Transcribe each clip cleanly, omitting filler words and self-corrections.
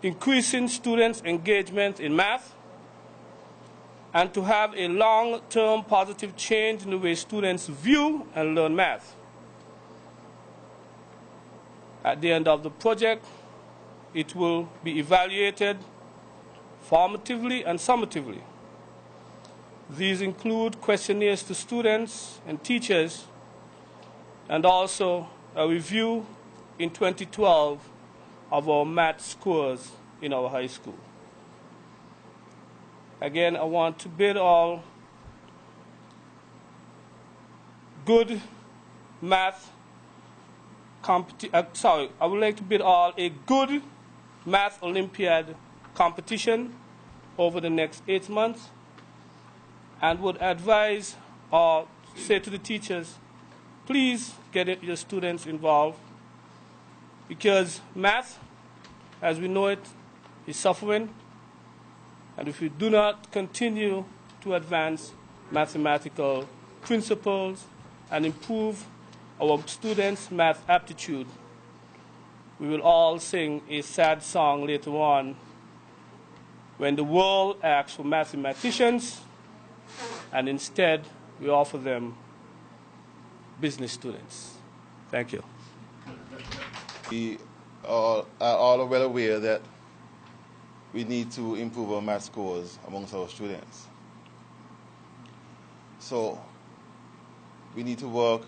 increasing students' engagement in math, and to have a long-term positive change in the way students view and learn math. At the end of the project, it will be evaluated formatively and summatively. These include questionnaires to students and teachers, and also a review in 2012 of our math scores in our high school. Again, I want to bid all good math I would like to bid all a good math Olympiad competition over the next 8 months, and would advise or say to the teachers, please get your students involved, because math, as we know it, is suffering, and if we do not continue to advance mathematical principles and improve our students' math aptitude, we will all sing a sad song later on when the world asks for mathematicians, and instead we offer them business students. Thank you. We are all well aware that we need to improve our math scores amongst our students. So we need to work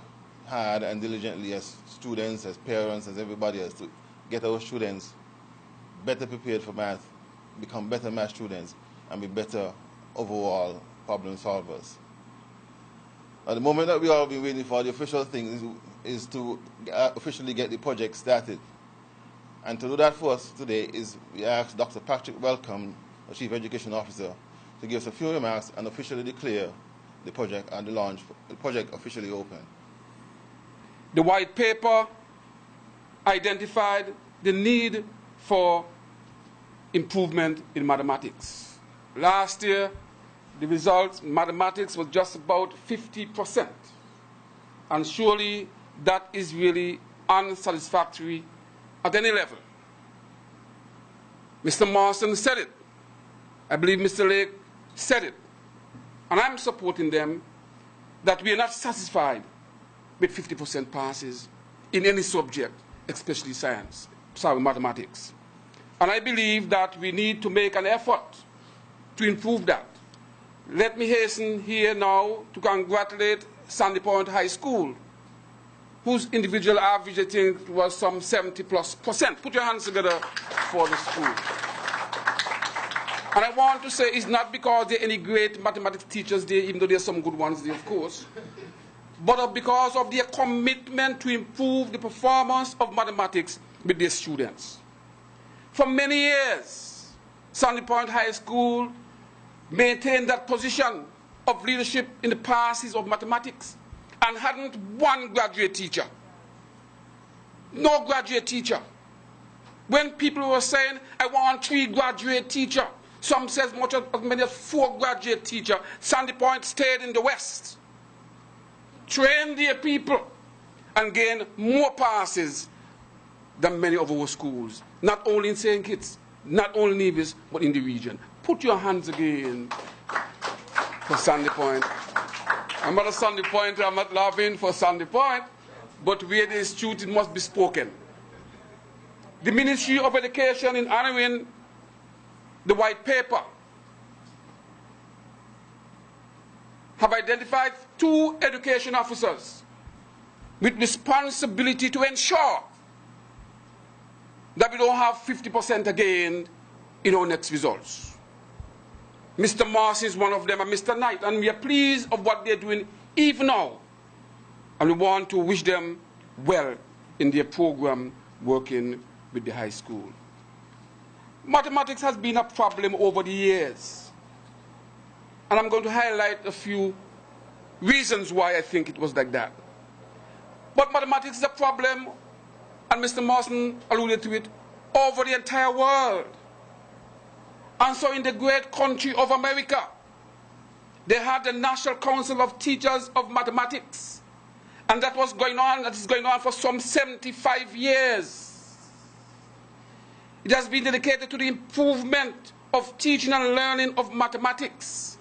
hard and diligently as students, as parents, as everybody else, to get our students better prepared for math, become better math students, and be better overall problem solvers. At the moment that we all been waiting for, the official thing is to officially get the project started. And to do that for us today is we asked Dr. Patrick Welcome, the Chief Education Officer, to give us a few remarks and officially declare the project and the project officially open. The white paper identified the need for improvement in mathematics. Last year, the results in mathematics was just about 50%. And surely that is really unsatisfactory at any level. Mr. Marston said it. I believe Mr. Lake said it. And I'm supporting them that we are not satisfied with 50% passes in any subject, especially mathematics. And I believe that we need to make an effort to improve that. Let me hasten here now to congratulate Sandy Point High School, whose individual average, I think, was some 70+%. Put your hands together for the school. And I want to say it's not because there are any great mathematics teachers there, even though there are some good ones there, of course, but because of their commitment to improve the performance of mathematics with their students. For many years, Sandy Point High School maintained that position of leadership in the passes of mathematics and hadn't one graduate teacher. No graduate teacher. When people were saying, I want 3 graduate teachers, some says as many as 4 graduate teachers, Sandy Point stayed in the West, trained their people, and gained more passes than many of our schools, not only in St. Kitts, not only in Nevis, but in the region. Put your hands again for Sandy Point. I'm not a Sandy Pointer, I'm not laughing for Sandy Point, but where there is truth, it must be spoken. The Ministry of Education, in honoring the white paper, have identified 2 education officers with responsibility to ensure that we don't have 50% again in our next results. Mr. Marcy is one of them, and Mr. Knight, and we are pleased of what they're doing even now. And we want to wish them well in their program working with the high school. Mathematics has been a problem over the years. And I'm going to highlight a few reasons why I think it was like that. But mathematics is a problem, and Mr. Marston alluded to it, over the entire world. And so in the great country of America, they had the National Council of Teachers of Mathematics. And that was going on, that is going on for some 75 years. It has been dedicated to the improvement of teaching and learning of mathematics.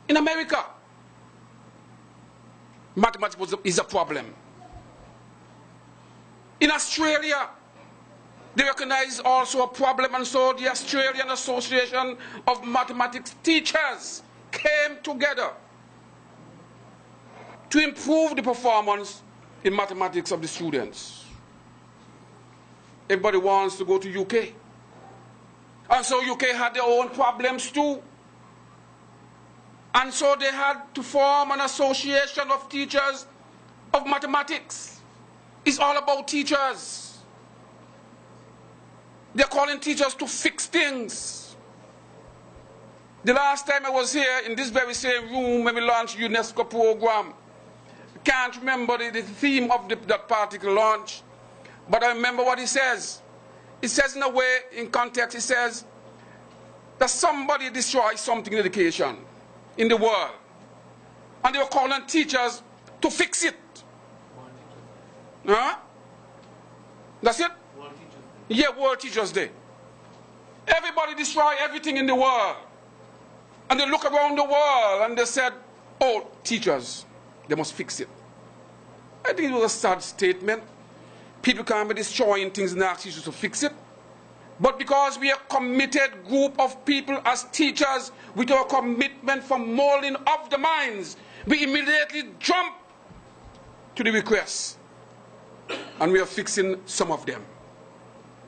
In America, mathematics is a problem. In Australia, they recognize also a problem, and so the Australian Association of Mathematics Teachers came together to improve the performance in mathematics of the students. Everybody wants to go to UK. And so UK had their own problems too. And so they had to form an association of teachers of mathematics. It's all about teachers. They're calling teachers to fix things. The last time I was here in this very same room when we launched UNESCO program, I can't remember the theme of that particular launch, but I remember what it says. It says in a way, in context, it says that somebody destroys something in education in the world. And they were calling teachers to fix it. Huh? That's it? Yeah, World Teachers Day. Everybody destroy everything in the world. And they look around the world and they said, oh, teachers, they must fix it. I think it was a sad statement. People can't be destroying things and ask teachers to fix it. But because we are a committed group of people as teachers with our commitment for molding of the minds, we immediately jump to the requests. And we are fixing some of them.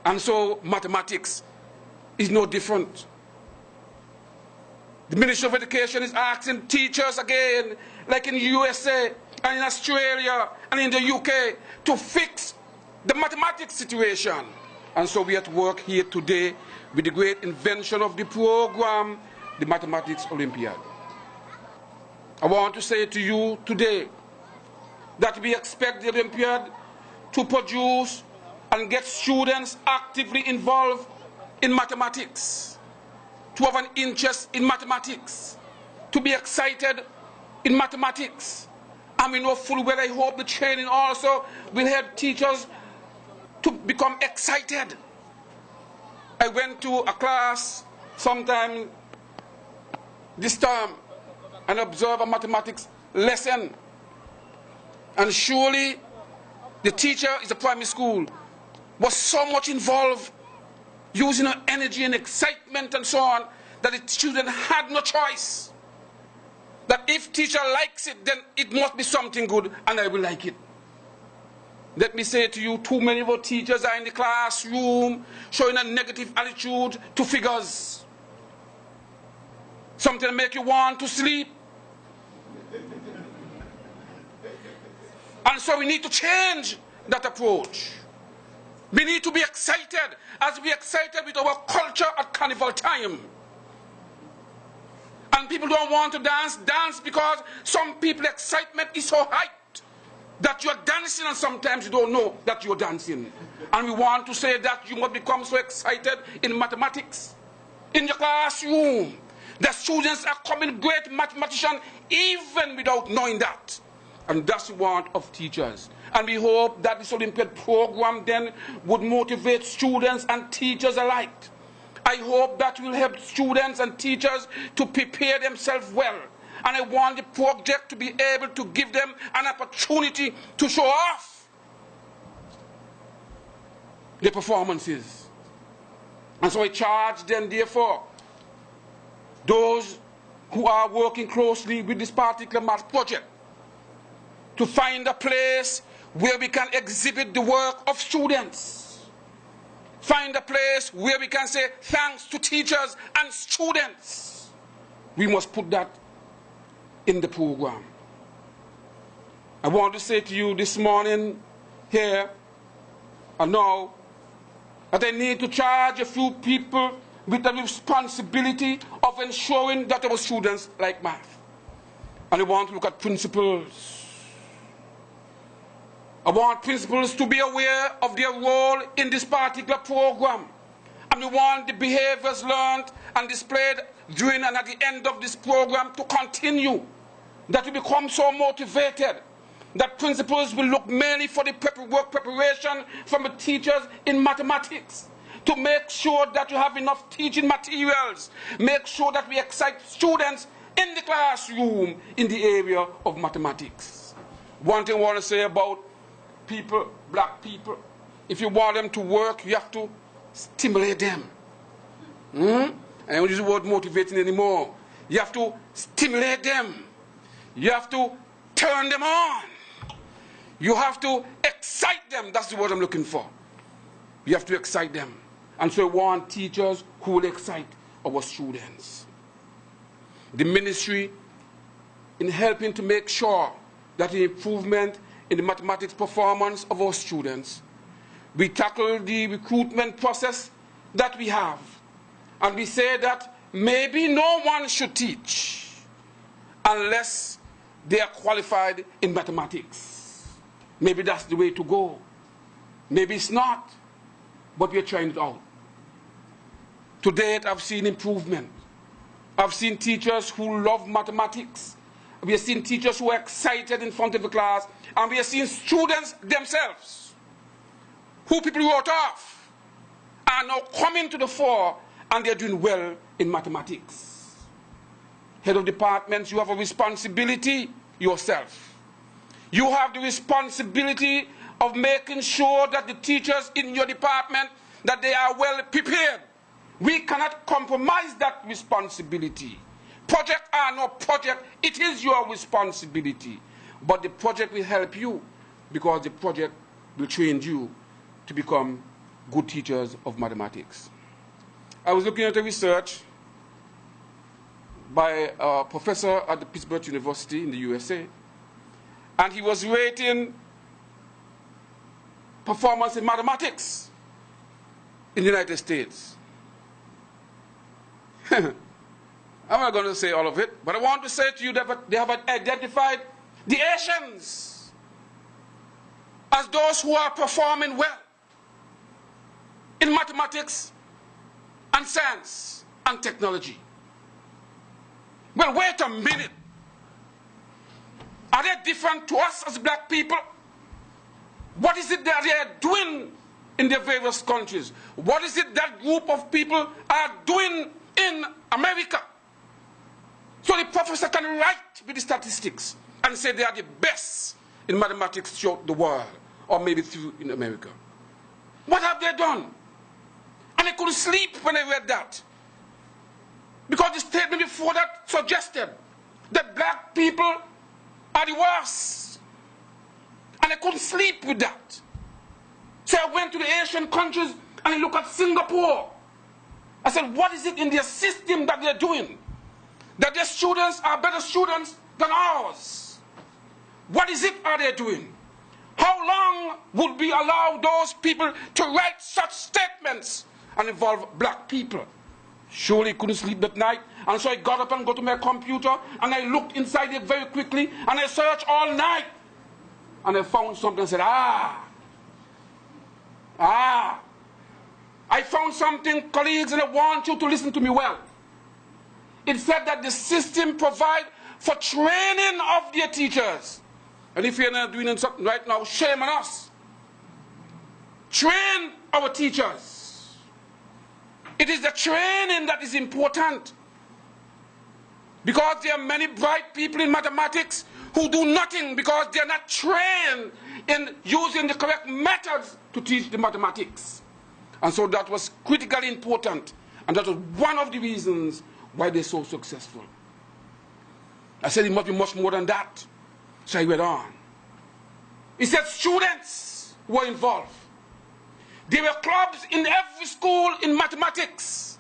And so mathematics is no different. The Ministry of Education is asking teachers again, like in the USA and in Australia and in the UK, to fix the mathematics situation. And so we are at work here today with the great invention of the program, the Mathematics Olympiad. I want to say to you today that we expect the Olympiad to produce and get students actively involved in mathematics, to have an interest in mathematics, to be excited in mathematics. And we know full well, I hope the training also will help teachers to become excited. I went to a class sometime this term and observed a mathematics lesson. And surely the teacher is a primary school, was so much involved, using her energy and excitement and so on, that the student had no choice. That if teacher likes it, then it must be something good, and I will like it. Let me say to you, too many of our teachers are in the classroom showing a negative attitude to figures. Something that make you want to sleep. And so we need to change that approach. We need to be excited as we are excited with our culture at carnival time. And people don't want to dance because some people's excitement is so high that you are dancing and sometimes you don't know that you're dancing. And we want to say that you must become so excited in mathematics. In the classroom, the students are becoming great mathematicians even without knowing that. And that's the want of teachers. And we hope that this Olympiad program then would motivate students and teachers alike. I hope that will help students and teachers to prepare themselves well. And I want the project to be able to give them an opportunity to show off the performances. And so I charge them, therefore, those who are working closely with this particular math project, to find a place where we can exhibit the work of students. Find a place where we can say thanks to teachers and students. We must put that in the program. I want to say to you this morning here and now that I need to charge a few people with the responsibility of ensuring that our students like math. And I want to look at principals. I want principals to be aware of their role in this particular program. And we want the behaviors learned and displayed during and at the end of this program to continue. That we become so motivated that principals will look mainly for the work preparation from the teachers in mathematics. to make sure that you have enough teaching materials, make sure that we excite students in the classroom in the area of mathematics. One thing I want to say about people, black people, if you want them to work, you have to stimulate them. I don't use the word motivating anymore. You have to stimulate them. You have to turn them on. You have to excite them. That's the word I'm looking for. You have to excite them. And so we want teachers who will excite our students. The ministry, in helping to make sure that the improvement in the mathematics performance of our students, we tackle the recruitment process that we have. And we say that maybe no one should teach unless they are qualified in mathematics. Maybe that's the way to go. Maybe it's not, but we're trying it out. To date, I've seen improvement. I've seen teachers who love mathematics. We have seen teachers who are excited in front of the class. And we have seen students themselves, who people wrote off, are now coming to the fore, and they're doing well in mathematics. Head of departments, you have a responsibility yourself. You have the responsibility of making sure that the teachers in your department, that they are well prepared. We cannot compromise that responsibility. Project or no project, it is your responsibility. But the project will help you, because the project will train you to become good teachers of mathematics. I was looking at a research by a professor at the Pittsburgh University in the USA, and he was rating performance in mathematics in the United States. I'm not going to say all of it, but I want to say to you that they have identified the Asians as those who are performing well in mathematics and science and technology. Well, wait a minute. Are they different to us as black people? What is it that they are doing in their various countries? What is it that group of people are doing in America? So the professor can write with the statistics and say they are the best in mathematics throughout the world, or maybe through in America. What have they done? And I couldn't sleep when I read that, because the statement before that suggested that black people are the worst. And I couldn't sleep with that. So I went to the Asian countries and I looked at Singapore. I said, what is it in their system that they're doing, that their students are better students than ours? What is it are they doing? How long would we allow those people to write such statements and involve black people? Surely couldn't sleep that night, and so I got up and go to my computer and I looked inside it very quickly and I searched all night and I found something and said, I found something, colleagues, and I want you to listen to me well. It said that the system provides for training of their teachers. And if you're not doing something right now, shame on us. Train our teachers. It is the training that is important. Because there are many bright people in mathematics who do nothing because they are not trained in using the correct methods to teach the mathematics. And so that was critically important. And that was one of the reasons why they're so successful. I said it must be much more than that. So I went on. He said students were involved. There were clubs in every school in mathematics.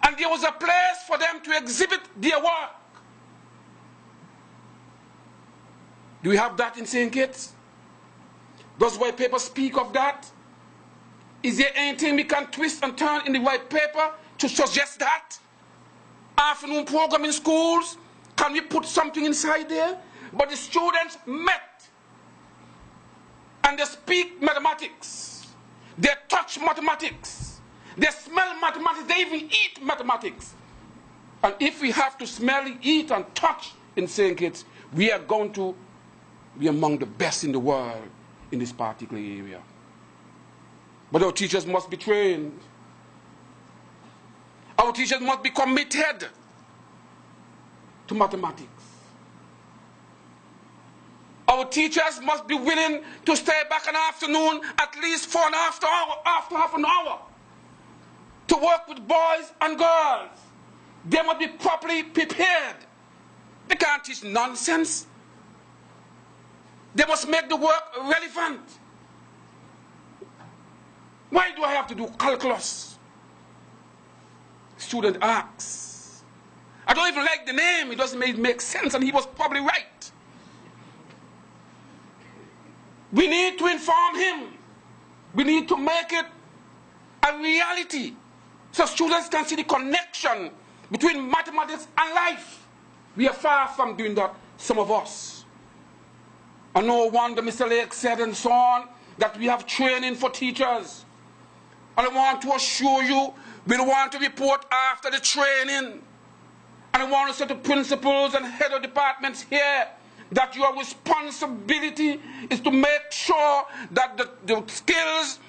And there was a place for them to exhibit their work. Do we have that in St. Kitts? Does white paper speak of that? Is there anything we can twist and turn in the white paper to suggest that? Afternoon program in schools, can we put something inside there? But the students met and they speak mathematics. They touch mathematics. They smell mathematics. They even eat mathematics. And if we have to smell, eat, and touch in St. Kitts, we are going to be among the best in the world in this particular area. But our teachers must be trained. Our teachers must be committed to mathematics. Our teachers must be willing to stay back an afternoon, at least for after half an hour, to work with boys and girls. They must be properly prepared. They can't teach nonsense. They must make the work relevant. Why do I have to do calculus? Student asks. I don't even like the name. It doesn't make sense, and he was probably right. We need to inform him. We need to make it a reality so students can see the connection between mathematics and life. We are far from doing that, some of us. And no wonder Mr. Lake said and so on that we have training for teachers. And I want to assure you, we want to report after the training. And I want to say to principals and head of departments here that your responsibility is to make sure that the skills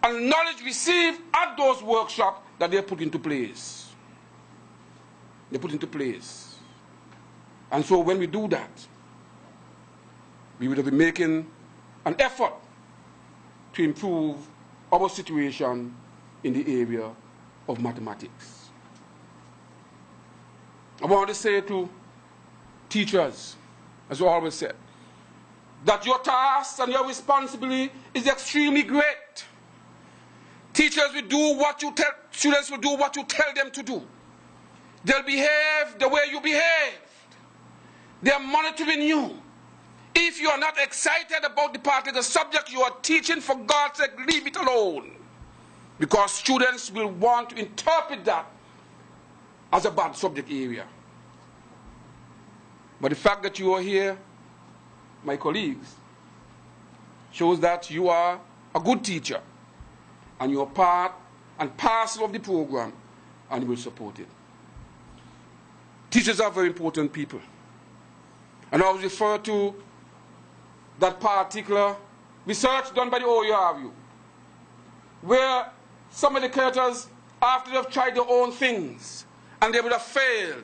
and knowledge received at those workshops that they're put into place. They're put into place. And so when we do that, we will be making an effort to improve our situation in the area of mathematics. I want to say to teachers, as I always said, that your task and your responsibility is extremely great. Teachers will do what you tell, students will do what you tell them to do. They'll behave the way you behaved. They're monitoring you. If you are not excited about the particular subject you are teaching, for God's sake, leave it alone. Because students will want to interpret that as a bad subject area. But the fact that you are here, my colleagues, shows that you are a good teacher and you are part and parcel of the program, and you will support it. Teachers are very important people. And I was referred to that particular research done by the OERU, where some educators, after they've tried their own things and they would have failed,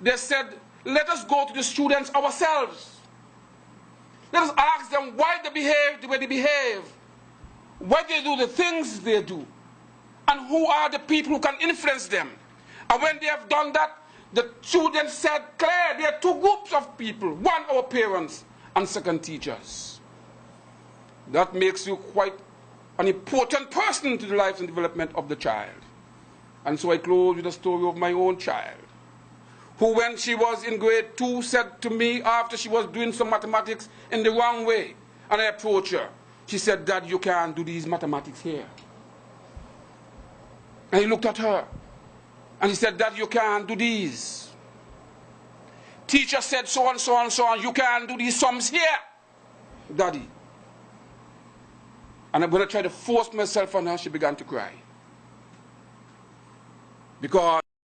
they said, let us go to the students ourselves. Let us ask them why they behave the way they behave, why they do the things they do, and who are the people who can influence them. And when they have done that, the students said, Claire, there are two groups of people. One, our parents, and second, teachers. That makes you quite an important person to the life and development of the child. And so I close with a story of my own child, who when she was in grade 2 said to me after she was doing some mathematics in the wrong way, and I approached her. She said, Dad, you can't do these mathematics here. And he looked at her, and he said, Dad, you can't do these. Teacher said so and so and so on, you can't do these sums here, Daddy. And when I tried to force myself on her, she began to cry. Because